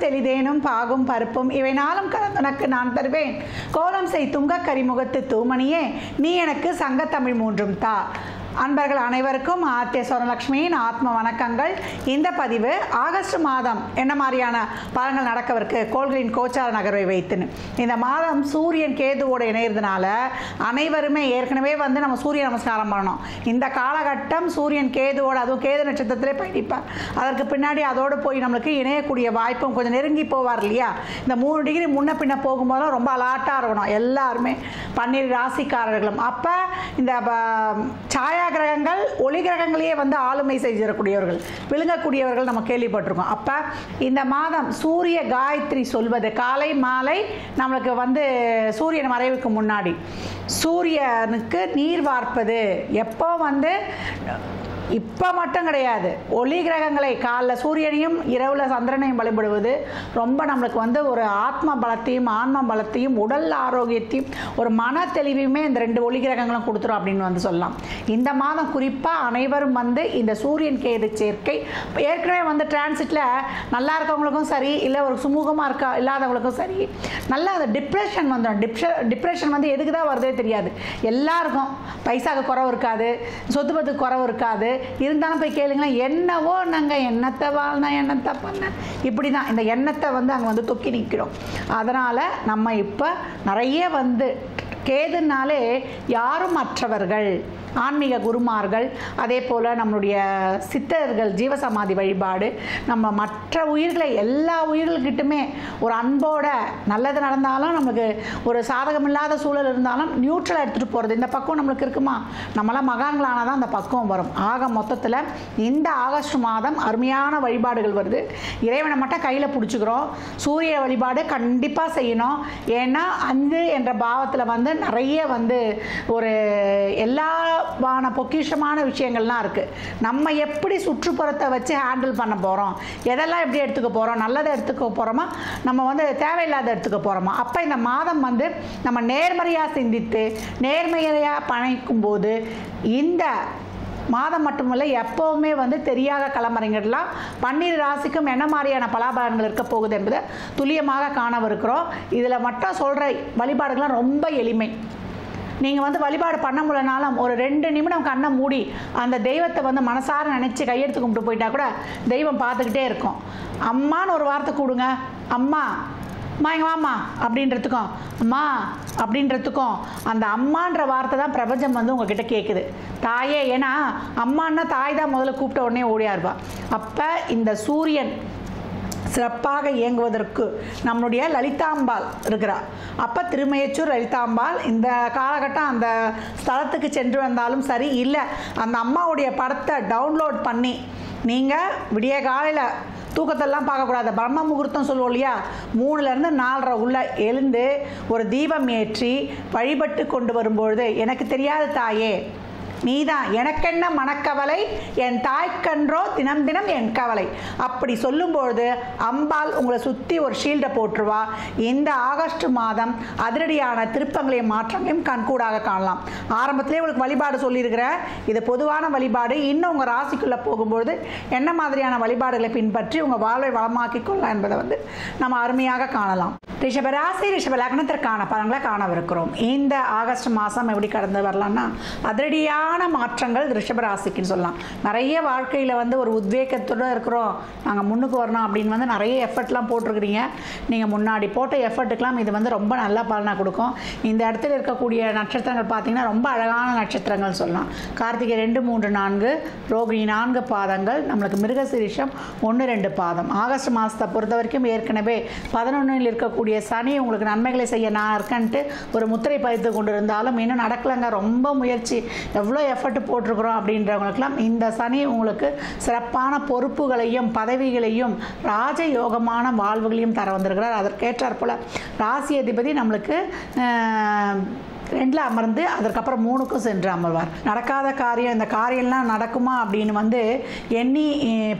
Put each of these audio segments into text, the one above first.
தெளிதேனும் பாகும் பருப்பும் இவை நாளும் கலந்துனக்கு நான் தருவேன். கோலம் செய் துங்க கரிமுகத்து தூமணியே நீ எனக்கு சங்கத்தமிழ் மூன்றும் தா. அன்பர்கள் அனைவருக்கும் ஆர்த்திய சுவர்ணலட்சுமியின் ஆத்ம வணக்கங்கள். இந்த பதிவு ஆகஸ்ட் மாதம் என்ன மாதிரியான பலன்கள் நடக்கவிருக்கு கோள்களின் கோச்சார நகர்வை வைத்துன்னு. இந்த மாதம் சூரியன் கேதுவோடு இணைகிறதுனால அனைவருமே ஏற்கனவே வந்து நம்ம சூரிய நமஸ்காரம் பண்ணணும். இந்த காலகட்டம் சூரியன் கேதுவோடு, அதுவும் கேது நட்சத்திரத்திலே பயணிப்பார். அதற்கு பின்னாடி அதோடு போய் நம்மளுக்கு இணையக்கூடிய வாய்ப்பும் கொஞ்சம் நெருங்கி போவார் இல்லையா. இந்த 3 டிகிரி முன்ன பின்ன போகும்போதும் ரொம்ப அலாட்டாக இருக்கணும் எல்லாருமே 12 ராசிக்காரர்களும். அப்போ இந்த சாயா கிரகங்கள் ஒளி கிரகங்களையே வந்து ஆளுமை செய்யக்கூடியவர்கள், விழுங்கக்கூடியவர்கள் நம்ம கேள்விப்பட்டிருக்கோம். அப்போ இந்த மாதம் சூரிய காயத்ரி சொல்வது காலை மாலை நம்மளுக்கு வந்து சூரியன் மறைவுக்கு முன்னாடி சூரியனுக்கு நீர் வார்ப்பது எப்போ வந்து இப்போ மட்டும் கிடையாது, ஒளி கிரகங்களை காலைல சூரியனையும் இரவில் சந்திரனையும் வழிபடுவது ரொம்ப நம்மளுக்கு வந்து ஒரு ஆத்ம பலத்தையும் ஆன்ம பலத்தையும் உடல் ஆரோக்கியத்தையும் ஒரு மன தெளிவையுமே இந்த 2 ஒளி கிரகங்களும் கொடுத்துரும் அப்படின்னு வந்து சொல்லலாம். இந்த மாதம் குறிப்பாக அனைவரும் வந்து இந்த சூரியன் கேது சேர்க்கை ஏற்கனவே வந்து டிரான்சிட்டில் நல்லா இருக்கவங்களுக்கும் சரி, இல்லை ஒரு சுமூகமாக இல்லாதவங்களுக்கும் சரி, நல்லா அந்த டிப்ரெஷன் வந்துடும். டிப்ரெஷன் வந்து எதுக்கு தான் வருதே தெரியாது. எல்லாருக்கும் பைசாவுக்கு குறவு இருக்காது, சொத்து பத்துக்கு குறவு இருக்காது. இருந்தாலும் போய் கேளுங்களேன், என்னவோ நாங்கள் எண்ணத்தை வாழ்னா எண்ணத்தை பண்ண இப்படி தான் இந்த எண்ணத்தை வந்து அங்கே வந்து தொக்கி நிற்கிறோம். அதனால் நம்ம இப்போ நிறைய வந்து கேதுனாலே யாரும் மற்றவர்கள் ஆன்மீக குருமார்கள், அதே போல் நம்மளுடைய சித்தர்கள் ஜீவசமாதி வழிபாடு, நம்ம மற்ற உயிர்களை எல்லா உயிர்கள்கிட்டுமே ஒரு அன்போட நல்லது நடந்தாலும் நமக்கு ஒரு சாதகமில்லாத சூழல் இருந்தாலும் நியூட்ரலாக எடுத்துகிட்டு போகிறது இந்த பக்கம் நம்மளுக்கு இருக்குமா. நம்மளாம் மகான்களானால் தான் அந்த பக்குவம் வரும். ஆக மொத்தத்தில் இந்த ஆகஸ்ட் மாதம் அருமையான வழிபாடுகள் வருது. இறைவனை மட்டும் கையில் பிடிச்சிக்கிறோம். சூரிய வழிபாடு கண்டிப்பாக செய்யணும். ஏன்னா 5 என்ற பாவத்தில் வந்து நிறைய வந்து ஒரு எல்லா பொக்கிஷமான விஷயங்கள்லாம் இருக்குது. நம்ம எப்படி சுற்றுப்புறத்தை வச்சு ஹேண்டில் பண்ண போகிறோம், எதெல்லாம் எப்படி எடுத்துக்க போகிறோம், நல்லதை எடுத்துக்க போகிறோமா, நம்ம வந்து தேவையில்லாத எடுத்துக்க போகிறோமா. அப்போ இந்த மாதம் வந்து நம்ம நேர்மறையாக சிந்தித்து நேர்மையாக பணிக்கும் போது இந்த மாதம் மட்டுமல்ல எப்போவுமே வந்து தெரியாத கிளம்புறீங்கலாம் 12 ராசிக்கும் என்ன மாதிரியான பலாபலன்கள் இருக்க போகுது என்பதை துல்லியமாக காணவிருக்கிறோம். இதில் மட்டும் சொல்கிற வழிபாடுகள்லாம் ரொம்ப எளிமை. நீங்கள் வந்து வழிபாடு பண்ண முடியலனாலும் ஒரு 2 நிமிடம் கண்ணை மூடி அந்த தெய்வத்தை வந்து மனசார நினச்சி கையெடுத்து கும்பிட்டு போயிட்டா கூட தெய்வம் பார்த்துக்கிட்டே இருக்கும். அம்மான்னு ஒரு வார்த்தை கூடுங்க, அம்மா அம்மா எங்க வாம்மா அப்படின்றதுக்கும் அம்மா அப்படின்றதுக்கும் அந்த அம்மான்ற வார்த்தை தான் பிரபஞ்சம் வந்து உங்ககிட்ட கேட்குது. தாயே, ஏன்னா அம்மான்னா தாய் தான் முதல்ல கூப்பிட்ட உடனே ஓடியா இருப்பா. அப்போ இந்த சூரியன் சிறப்பாக இயங்குவதற்கு நம்மளுடைய லலிதாம்பாள் இருக்கிறார். அப்போ திருமயச்சூர் லலிதாம்பாள் இந்த காலகட்டம் அந்த ஸ்தலத்துக்கு சென்று வந்தாலும் சரி, இல்லை அந்த அம்மாவுடைய படத்தை டவுன்லோட் பண்ணி நீங்கள் விடிய காலையில் தூக்கத்தெல்லாம் பார்க்கக்கூடாது, பிரம்ம முகூர்த்தம் சொல்லுவோம் இல்லையா, 3லேருந்து 4:30 உள்ள எழுந்து ஒரு தீபம் ஏற்றி வழிபட்டு கொண்டு வரும்பொழுது எனக்கு தெரியாத தாயே நீதான், எனக்கென்ன மனக்கவலை, என் தாய்க்கன்றோ தினம் தினம் என் கவலை அப்படி சொல்லும்பொழுது அம்பாள் உங்களை சுற்றி ஒரு ஷீல்டை போட்டுருவா. இந்த ஆகஸ்ட் மாதம் அதிரடியான திருப்பங்களையும் மாற்றங்களையும் கண்கூடாக காணலாம். ஆரம்பத்திலே உங்களுக்கு வழிபாடு சொல்லியிருக்கிறேன், இது பொதுவான வழிபாடு. இன்னும் உங்கள் ராசிக்குள்ளே போகும்பொழுது என்ன மாதிரியான வழிபாடுகளை பின்பற்றி உங்கள் வாழ்வை வளமாக்கி கொள்ளலாம் என்பதை வந்து நம்ம அருமையாக காணலாம். ரிஷபராசி ரிஷப லக்னத்திற்கான பலன்களை காணவிருக்கிறோம். இந்த ஆகஸ்ட் மாதம் எப்படி கடந்து வரலாம்னா அதிரடியான மாற்றங்கள் ரிஷபராசிக்குன்னு சொல்லலாம். நிறைய வாழ்க்கையில் வந்து ஒரு உத்வேகத்தோடு இருக்கிறோம், நாங்கள் முன்னுக்கு வரணும் அப்படின்னு வந்து நிறைய எஃபர்ட்லாம் போட்டிருக்கிறீங்க. நீங்கள் முன்னாடி போட்ட எஃபர்ட்டுக்கெலாம் இது வந்து ரொம்ப நல்ல பலனாக கொடுக்கும். இந்த இடத்துல இருக்கக்கூடிய நட்சத்திரங்கள் பார்த்திங்கன்னா ரொம்ப அழகான நட்சத்திரங்கள் சொல்லலாம். கார்த்திகை 2, 3, 4, ரோகிணி 4 பாதங்கள், நம்மளுக்கு மிருகசீரிஷம் 1, 2 பாதம். ஆகஸ்ட் மாதத்தை பொறுத்த வரைக்கும் ஏற்கனவே 11ல் இருக்கக்கூடிய சனி உங்களுக்கு நன்மைகளை செய்ய நான் இருக்கன்ட்டு ஒரு முத்திரை பதித்து கொண்டு இருந்தாலும் இன்னும் நடக்கலைங்க, ரொம்ப முயற்சி எவ்வளோ எஃபர்ட் போட்டிருக்கிறோம் அப்படின்றவங்களுக்கெல்லாம் இந்த சனி உங்களுக்கு சிறப்பான பொறுப்புகளையும் பதவிகளையும் ராஜயோகமான வாழ்வுகளையும் தர வந்திருக்கிறார். அதற்கேற்றாற் போல் ராசி அதிபதி நம்மளுக்கு 2ல் அமர்ந்து அதற்கப்புறம் 3க்கும் சென்று அமர்வார். நடக்காத காரியம், இந்த காரியம்லாம் நடக்குமா அப்படின்னு வந்து எண்ணி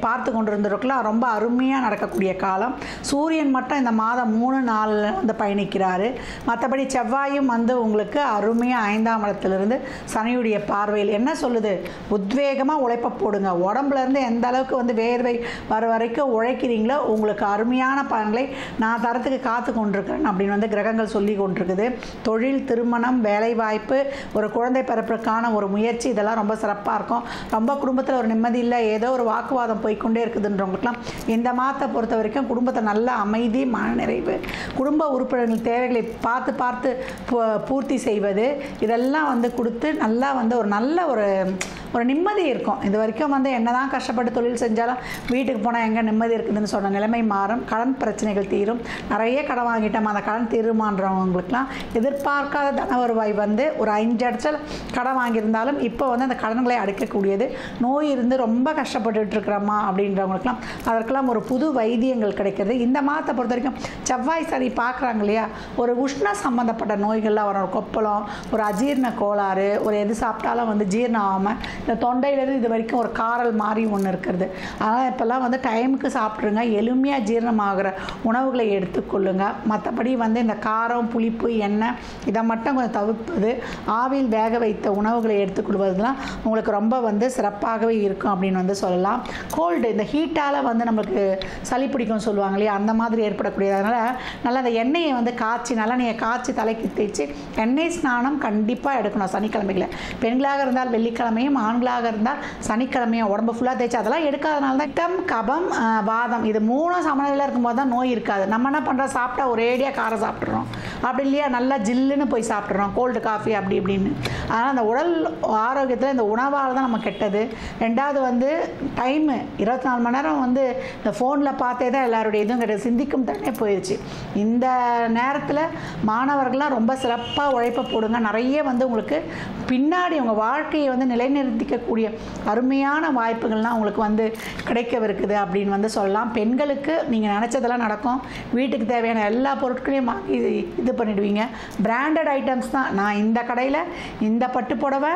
பார்த்து கொண்டிருந்திருக்கலாம். ரொம்ப அருமையாக நடக்கக்கூடிய காலம். சூரியன் மட்டும் இந்த மாதம் 3-4 வந்து பயணிக்கிறாரு. மற்றபடி செவ்வாயும் வந்து உங்களுக்கு அருமையாக 5ஆம் இடத்திலிருந்து சனியுடைய பார்வையில் என்ன சொல்லுது, உத்வேகமாக உழைப்ப போடுங்க. உடம்புலேருந்து எந்த அளவுக்கு வந்து வேர்வை வர வரைக்கும் உழைக்கிறீங்களோ உங்களுக்கு அருமையான பலன்களை நான் தரத்துக்கு காத்து கொண்டிருக்கிறேன் அப்படின்னு வந்து கிரகங்கள் சொல்லி கொண்டிருக்குது. தொழில், திருமணம், வேலைவாய்ப்பு, ஒரு குழந்தை பிறப்புக்கான ஒரு முயற்சி, இதெல்லாம் ரொம்ப சிறப்பாக இருக்கும். ரொம்ப குடும்பத்தில் ஒரு நிம்மதி இல்லை, ஏதோ ஒரு வாக்குவாதம் போய்கொண்டே இருக்குதுன்றவங்களுக்குலாம் இந்த மாதத்தை பொறுத்த வரைக்கும் குடும்பத்தை நல்ல அமைதி, மனநிறைவு, குடும்ப உறுப்பினர்கள் தேவைகளை பார்த்து பார்த்து பூர்த்தி செய்வது, இதெல்லாம் வந்து கொடுத்து நல்லா வந்து ஒரு நல்ல ஒரு நிம்மதி இருக்கும். இது வரைக்கும் வந்து என்னதான் கஷ்டப்பட்டு தொழில் செஞ்சாலும் வீட்டுக்கு போனால் எங்கே நிம்மதி இருக்குதுன்னு சொன்ன நிலைமை மாறும். கடன் பிரச்சனைகள் தீரும். நிறைய கடன் வாங்கிட்டோம், அந்த கடன் தீருமான்றவங்களுக்குலாம் எதிர்பார்க்காத தன வருவாய் வந்து ஒரு 5 இடத்துல கடன் வாங்கியிருந்தாலும் இப்போ வந்து அந்த கடன்களை அடைக்கக்கூடியது. நோய் இருந்து ரொம்ப கஷ்டப்பட்டுட்டு இருக்கிறோமா அப்படின்றவங்களுக்குலாம் அதற்கெல்லாம் ஒரு புது வைத்தியங்கள் கிடைக்கிறது. இந்த மாதத்தை பொறுத்த வரைக்கும் செவ்வாய் சனி பார்க்குறாங்க இல்லையா, ஒரு உஷ்ண சம்மந்தப்பட்ட நோய்கள்லாம் வரும். ஒரு கொப்பளம், ஒரு அஜீரண கோளாறு, ஒரு எது சாப்பிட்டாலும் வந்து ஜீரணம் ஆகாமல் இந்த தொண்டையிலேருந்து இது வரைக்கும் ஒரு காரல் மாதிரி ஒன்று இருக்கிறது. அதனால் இப்போல்லாம் வந்து டைமுக்கு சாப்பிட்ருங்க. எளிமையாக ஜீரணமாகிற உணவுகளை எடுத்துக்கொள்ளுங்க. மற்றபடி வந்து இந்த காரம், புளிப்பு, எண்ணெய் இதை மட்டும் கொஞ்சம் தவிர்ப்பது, ஆவியில் வேக வைத்த உணவுகளை எடுத்துக்கொள்வதுலாம் உங்களுக்கு ரொம்ப வந்து சிறப்பாகவே இருக்கும் அப்படின்னு வந்து சொல்லலாம். கோல்டு, இந்த ஹீட்டால் வந்து நம்மளுக்கு சளி பிடிக்கும்னு சொல்லுவாங்க இல்லையா, அந்த மாதிரி ஏற்படக்கூடியது. அதனால் நல்லா அந்த எண்ணெயை வந்து காய்ச்சி, நல்லா நீங்கள் காய்ச்சி தலைக்கு தேய்ச்சி எண்ணெய் ஸ்நானம் கண்டிப்பாக எடுக்கணும் சனிக்கிழமைகளில். பெண்களாக இருந்தால் வெள்ளிக்கிழமையும், ஆண்களாக இருந்தால் சனிக்கிழமையும் உடம்பு ஃபுல்லாக தேய்ச்சி. அதெல்லாம் எடுக்காதனால தான் பித்தம், கபம், வாதம் இது 3 சமநிலையில் இருக்கும்போது தான் நோய் இருக்காது. நம்ம என்ன பண்ணுறோம், சாப்பிட்டா ஒரேடியாக காரம் சாப்பிட்றோம், அப்படி இல்லையா நல்லா ஜில்லுன்னு போய் சாப்பிட்றோம், கோல்டு காஃபி அப்படி இப்படின்னு. அதனால் அந்த உடல் ஆரோக்கியத்தில் இந்த உணவால் தான் நம்ம கெட்டது. 2வது வந்து டைமு 24 மணி நேரம் வந்து இந்த ஃபோனில் பார்த்தே தான் எல்லாருடைய இதுவும் கிடையாது, சிந்திக்கும் தண்ணே போயிடுச்சு. இந்த நேரத்தில் மாணவர்கள்லாம் ரொம்ப சிறப்பாக உழைப்ப போடுங்க. நிறைய வந்து உங்களுக்கு பின்னாடி உங்கள் வாழ்க்கையை வந்து நிலைநிறுத்திக்கக்கூடிய அருமையான வாய்ப்புகள்லாம் உங்களுக்கு வந்து கிடைக்கவிருக்குது அப்படின்னு வந்து சொல்லலாம். பெண்களுக்கு நீங்கள் நினச்சதெல்லாம் நடக்கும். வீட்டுக்கு தேவையான எல்லா பொருட்களையும் இது பண்ணிடுவீங்க. பிராண்டட் ஐட்டம்ஸ் தான். நான் இந்த கடையில் இந்த பட்டு புடவை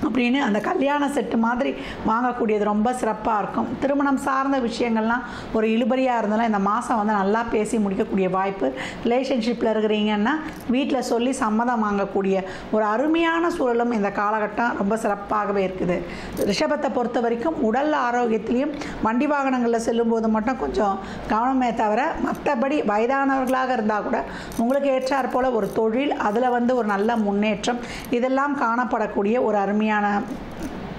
அப்படின்னு அந்த கல்யாண செட்டு மாதிரி வாங்கக்கூடியது ரொம்ப சிறப்பாக இருக்கும். திருமணம் சார்ந்த விஷயங்கள்லாம் ஒரு இழுபறியாக இருந்தாலும் இந்த மாதம் வந்து நல்லா பேசி முடிக்கக்கூடிய வாய்ப்பு. ரிலேஷன்ஷிப்பில் இருக்கிறீங்கன்னா வீட்டில் சொல்லி சம்மதம் வாங்கக்கூடிய ஒரு அருமையான சூழலும் இந்த காலகட்டம் ரொம்ப சிறப்பாகவே இருக்குது. ரிஷபத்தை பொறுத்த வரைக்கும் உடல் ஆரோக்கியத்திலையும் வண்டி வாகனங்களில் செல்லும்போது மட்டும் கொஞ்சம் கவனமே தவிர, மற்றபடி வயதானவர்களாக இருந்தால் கூட உங்களுக்கு ஏற்றாற் போல் ஒரு தொழில், அதில் வந்து ஒரு நல்ல முன்னேற்றம், இதெல்லாம் காணப்படக்கூடிய ஒரு அருமையான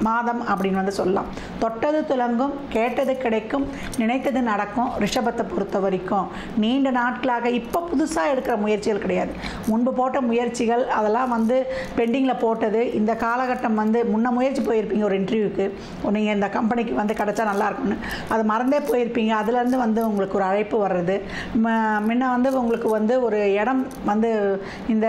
மாதம் அப்படின்னு வந்து சொல்லலாம். தொட்டது துலங்கும், கேட்டது கிடைக்கும், நினைத்தது நடக்கும். ரிஷபத்தை பொறுத்த வரைக்கும் நீண்ட நாட்களாக இப்போ புதுசாக எடுக்கிற முயற்சிகள் கிடையாது. முன்பு போட்ட முயற்சிகள் அதெல்லாம் வந்து பெண்டிங்கில் போட்டது. இந்த காலகட்டம் வந்து முன்ன முயற்சி போயிருப்பீங்க ஒரு இன்டர்வியூக்கு, நீங்கள் இந்த கம்பெனிக்கு வந்து கிடச்சா நல்லாயிருக்கும்னு, அது மறந்தே போயிருப்பீங்க. அதுலேருந்து வந்து உங்களுக்கு ஒரு அழைப்பு வர்றது. முன்ன வந்து உங்களுக்கு வந்து ஒரு இடம் வந்து இந்த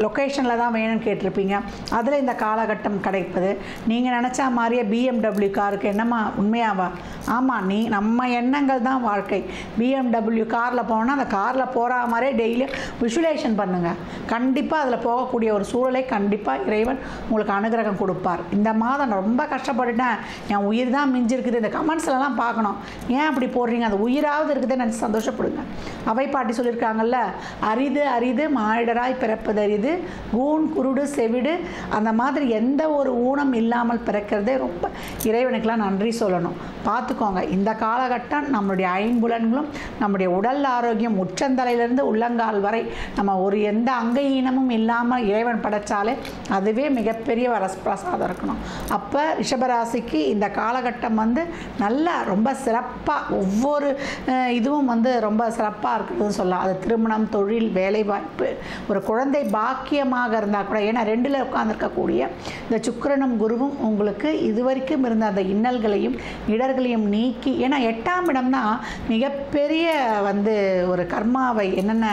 லொக்கேஷனில் தான் வேணும்னு கேட்டிருப்பீங்க, அதில் இந்த காலகட்டம் கிடைப்பது. நீங்கள் நினச்சா மாதிரியே BMW காருக்கு என்னம்மா உண்மையாவா? ஆமாம், நம்ம எண்ணங்கள் தான் வாழ்க்கை. BMW காரில் போனால் அந்த காரில் போகிற மாதிரியே டெய்லியும் விஷுவலைசேஷன் பண்ணுங்கள். கண்டிப்பாக அதில் போகக்கூடிய ஒரு சூழலை கண்டிப்பாக இறைவன் உங்களுக்கு அனுகிரகம் கொடுப்பார். இந்த மாதம் ரொம்ப கஷ்டப்பட்டுட்டேன், என் உயிர் தான் மிஞ்சிருக்குது, இந்த கமெண்ட்ஸ்லாம் பார்க்கணும், ஏன் அப்படி போடுறீங்க, அந்த உயிராவது இருக்குதுன்னு நினச்சி சந்தோஷப்படுங்க. அவை பாட்டி சொல்லியிருக்காங்கல்ல, அரிது அரிது மானிடராய் பிறப்பது அரிது, கூன் குருடு செவிடு, அந்த மாதிரி எந்த ஒரு ஊனம் இல்லாமல் பிறக்கிறதே ரொம்ப இறைவனுக்கெல்லாம் நன்றி சொல்லணும். பார்த்துக்கோங்க, இந்த காலகட்டம் நம்மளுடைய ஐம்புலன்களும் நம்முடைய உடல் ஆரோக்கியம் உச்சந்தலையிலிருந்து உள்ளங்கால் வரை நம்ம ஒரு எந்த அங்கீனமும் இல்லாமல் இறைவன் படைச்சாலே அதுவே மிகப்பெரிய வரப்பிரசாதம் இருக்கணும். அப்போ ரிஷபராசிக்கு இந்த காலகட்டம் வந்து நல்லா ரொம்ப சிறப்பாக ஒவ்வொரு இதுவும் வந்து ரொம்ப சிறப்பாக இருக்குதுன்னு சொல்லலாம். அது திருமணம், தொழில், வேலைவாய்ப்பு, ஒரு குழந்தை பாக்கியமாக இருந்தால் கூட, ஏன்னா 2ல் உட்கார்ந்துருக்கக்கூடிய இந்த சுக்கிரனும் குருவும் உங்களுக்கு இதுவரைக்கும் இருந்த அந்த இன்னல்களையும் இடர்களையும் நீக்கி, ஏன்னா 8ஆம் இடம் தான் மிகப்பெரிய ஒரு கர்மாவை என்னென்ன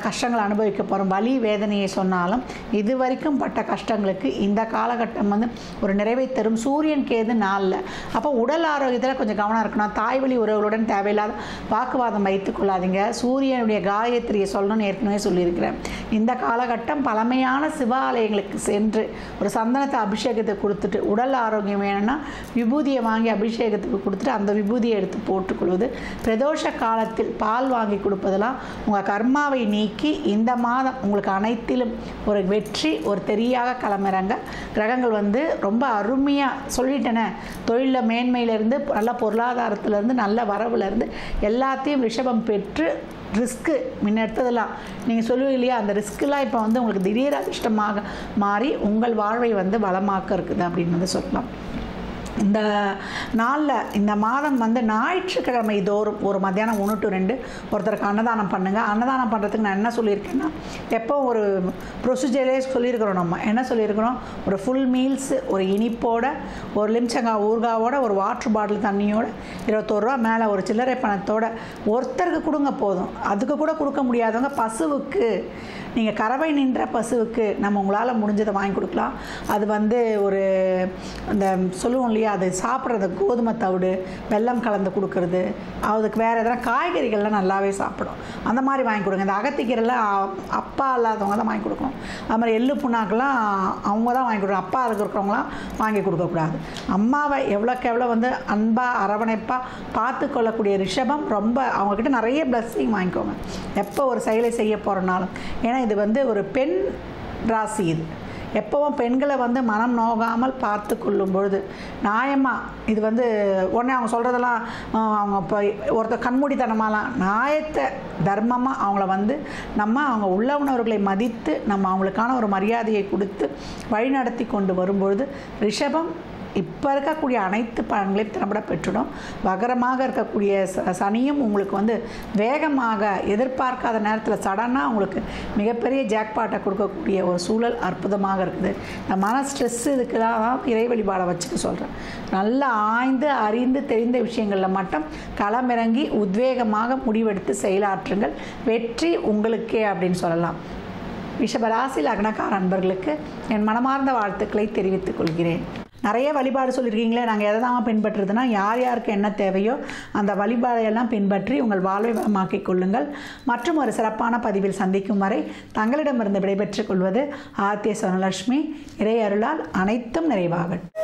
கஷ்டங்கள் அனுபவிக்க போகிறோம், வலி வேதனையை சொன்னாலும் இதுவரைக்கும் பட்ட கஷ்டங்களுக்கு இந்த காலகட்டம் ஒரு நிறைவை தரும். சூரியன் கேது நாளில். அப்போ உடல் ஆரோக்கியத்தில் கொஞ்சம் கவனம் இருக்கணும். தாய்வழி உறவுகளுடன் தேவையில்லாத வாக்குவாதம் வைத்துக் கொள்ளாதீங்க. சூரியனுடைய காயத்ரியை சொல்லணும்னு ஏற்கனவே சொல்லியிருக்கிறேன். இந்த காலகட்டம் பழமையான சிவாலயங்களுக்கு சென்று ஒரு சந்தனத்தை அபிஷேகத்தை கொடுத்துட்டு, உடல் ஆரோக்கியம் வேணும்னா விபூதியை வாங்கி அபிஷேகத்துக்கு கொடுத்துட்டு அந்த விபூதியை எடுத்து போட்டுக்கொள்வது, பிரதோஷ காலத்தில் பால் வாங்கி கொடுப்பதெல்லாம் உங்கள் கர்மாவை நீக்கி இந்த மாதம் உங்களுக்கு அனைத்திலும் ஒரு வெற்றி, ஒரு தெரியாக களமிறங்க கிரகங்கள் ரொம்ப அருமையாக சொல்லிட்டேனே. தொழிலில் மேன்மையிலேருந்து நல்ல பொருளாதாரத்திலேருந்து நல்ல வரவுலேருந்து எல்லாத்தையும் ரிஷபம் பெற்று ரிஸ்க்கு முன்ன எடுத்ததெல்லாம் நீங்கள் சொல்லுவீங்க இல்லையா, அந்த ரிஸ்க்கெலாம் இப்போ உங்களுக்கு திடீர் அதிர்ஷ்டமாக மாறி உங்கள் வாழ்வை வளமாக்க இருக்குது அப்படின்னு சொல்லலாம். இந்த நாளில் இந்த மாதம் ஞாயிற்றுக்கிழமை தோறும் ஒரு மத்தியானம் 1 to 2 ஒருத்தருக்கு அன்னதானம் பண்ணுங்கள். அன்னதானம் பண்ணுறதுக்கு நான் என்ன சொல்லியிருக்கேன்னா, எப்போ ஒரு ப்ரொசீஜரே சொல்லியிருக்கிறோம். நம்ம என்ன சொல்லியிருக்கிறோம், ஒரு ஃபுல் மீல்ஸ், ஒரு இனிப்போட, ஒரு லிம்சங்காய் ஊறுகாவோட, ஒரு வாட்டர் பாட்டில் தண்ணியோட, 21 ரூபா மேலே ஒரு சில்லறை பணத்தோட ஒருத்தருக்கு கொடுங்க போதும். அதுக்கு கூட கொடுக்க முடியாதவங்க பசுவுக்கு, நீங்கள் கறவை நின்ற பசுவுக்கு நம்ம உங்களால் முடிஞ்சதை வாங்கி கொடுக்கலாம். அது ஒரு அந்த சொல்லுவோம் இல்லையா, அது சாப்பிட்றது கோதுமை தவிடு வெல்லம் கலந்து கொடுக்கறது, அதுக்கு வேறு எதனா காய்கறிகள்லாம் நல்லாவே சாப்பிடும், அந்த மாதிரி வாங்கி கொடுங்க. இந்த அகத்திக்கீரைலாம் அப்பா இல்லாதவங்க தான் வாங்கி கொடுக்கணும். அது மாதிரி எள்ளு புண்ணாக்கெல்லாம் அவங்க தான் வாங்கி கொடுக்கணும். அப்பா இருக்கிறவங்களாம் வாங்கி கொடுக்கக்கூடாது. அம்மாவை எவ்வளோக்கு எவ்வளோ அன்பாக அரவணைப்பாக பார்த்து கொள்ளக்கூடிய ரிஷபம் ரொம்ப அவங்கக்கிட்ட நிறைய பிளஸ்ஸிங் வாங்கிக்கோங்க எப்போ ஒரு செயலை செய்ய போகிறனாலும். ஏன்னா இது ஒரு பெண் ராசி. இது எப்போவும் பெண்களை மனம் நோகாமல் பார்த்து கொள்ளும் பொழுது நியாயமாக இது உடனே அவங்க சொல்கிறதெல்லாம் அவங்க இப்போ ஒருத்தர் கண்மூடித்தனமாலாம் நியாயத்தை தர்மமாக அவங்கள நம்ம அவங்க உள்ள உணர்வுகளை மதித்து நம்ம அவங்களுக்கான ஒரு மரியாதையை கொடுத்து வழிநடத்தி கொண்டு வரும்பொழுது ரிஷபம் இப்போ இருக்கக்கூடிய அனைத்து பலன்களையும் திறம்பட பெற்றுடும். வகரமாக இருக்கக்கூடிய சனியும் உங்களுக்கு வேகமாக எதிர்பார்க்காத நேரத்தில் சடனாக உங்களுக்கு மிகப்பெரிய ஜாக்பாட்டை கொடுக்கக்கூடிய ஒரு சூழல் அற்புதமாக இருக்குது. இந்த மன ஸ்ட்ரெஸ்ஸு இதுக்கு தான் இறை வழிபாடை வச்சுக்க சொல்கிறேன். நல்லா ஆய்ந்து அறிந்து தெரிந்த விஷயங்களில் மட்டும் களமிறங்கி உத்வேகமாக முடிவெடுத்து செயலாற்றுங்கள். வெற்றி உங்களுக்கே அப்படின்னு சொல்லலாம். ரிஷபராசி லக்னக்கார அன்பர்களுக்கு என் மனமார்ந்த வாழ்த்துக்களை தெரிவித்துக் கொள்கிறேன். நிறைய வழிபாடு சொல்லியிருக்கீங்களே, நாங்கள் எதை தான் பின்பற்றுறதுன்னா, யார் யாருக்கு என்ன தேவையோ அந்த வழிபாடையெல்லாம் பின்பற்றி உங்கள் வாழ்வை வளமாக்கிக் கொள்ளுங்கள். மற்றும் ஒரு சிறப்பான பதிவில் சந்திக்கும் வரை தங்களிடமிருந்து விடைபெற்றுக் கொள்வது ஆர்த்திய சொர்ணலட்சுமி. இறை அருளால் அனைத்தும் நிறைவாகட்டும்.